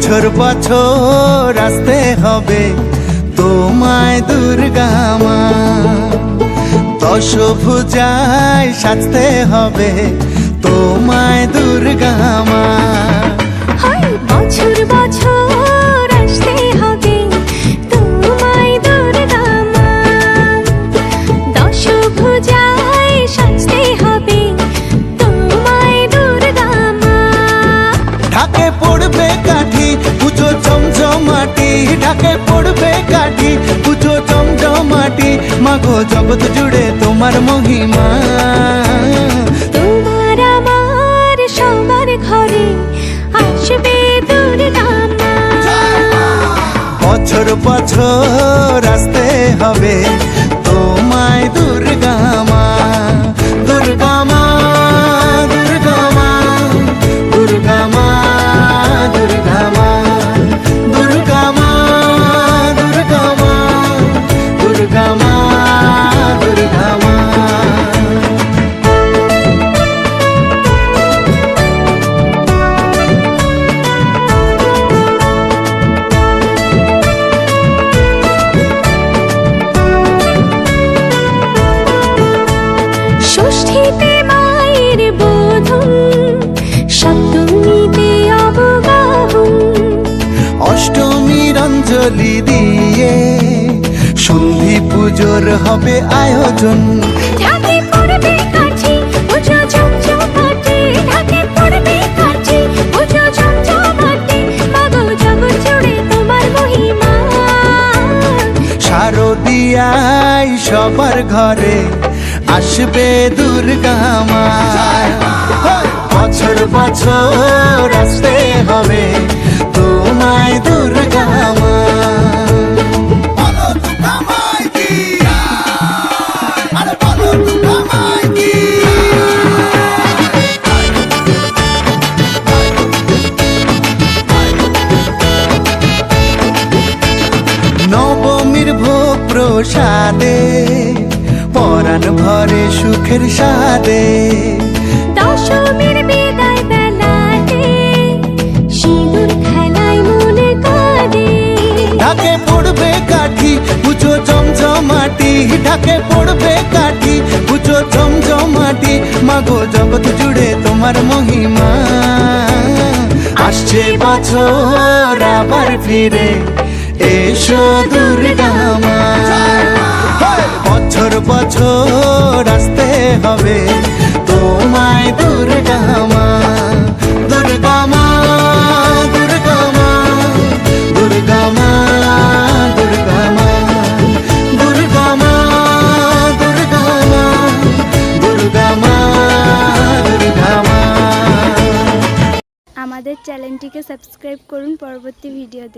বছর বছর আসতে হবে তোমায় দুর্গা মা, দশভুজায় সাজতে হবে তোমায় দুর্গা মা। বছর বছর আসতে হবে তোমায় দুর্গা মা, দশভুজায় সাজতে হবে তোমায় দুর্গা মা। ঢাকে পড়বে কাঠি পুজো জমজমাটি, ঢাকে পড়বে কাঠি পুজো জমজমাটি, মাগো জগৎ জুড়ে তোমার মহিমা। তোমার আমার সবার ঘরে আসবে দুর্গা মা। বছর বছর আসতে হবে তোমায় দুর্গা মা, দুর্গা মা, দুর্গা মা, দুর্গা মা, দুর্গা মা, দুর্গা মা, দুর্গা মা, দুর্গা মা, দুর্গা মা। ষষ্ঠীতে মায়ের বোধন, সপ্তমীতে অবগাহন, অষ্টমীর অঞ্জলি দিয়ে সন্ধি পুজোর হবে আয়োজন। ঢাকে পড়বে কাঠি পুজো জমজমাটি, ঢাকে পড়বে কাঠি পুজো জমজমাটি, মাগো জগৎ জুড়ে তোমার মহিমা। শারদিয়ায় সবার ঘরে আসবে দুর্গা মা, বছর বছর আসতে হবে তোমায় দুর্গা মা। নবমীর ভোগ প্রসাদে পরাণ ভরে সুখের সাদে, দশমীর বিদায় বেলাতে সিঁদুর খেলায় মনে কাঁদে। ঢাকে পড়বে কাঠি পুজো জমজমাটি, ঢাকে পড়বে কাঠি পুজো জমজমাটি, মাগো জগৎ জুড়ে তোমার মহিমা। আসছে বছর আবার ফিরে এসো দুর্গা মা, বছর বছর আসতে হবে তোমায় দুর্গা মা, দুর্গা মা, দুর্গা মা, দুর্গা মা, দুর্গা মা, দুর্গা মা, দুর্গা মা, দুর্গা মা, দুর্গা মা। আমাদের চ্যানেলটিকে সাবস্ক্রাইব করুন পরবর্তী ভিডিও দেখতে।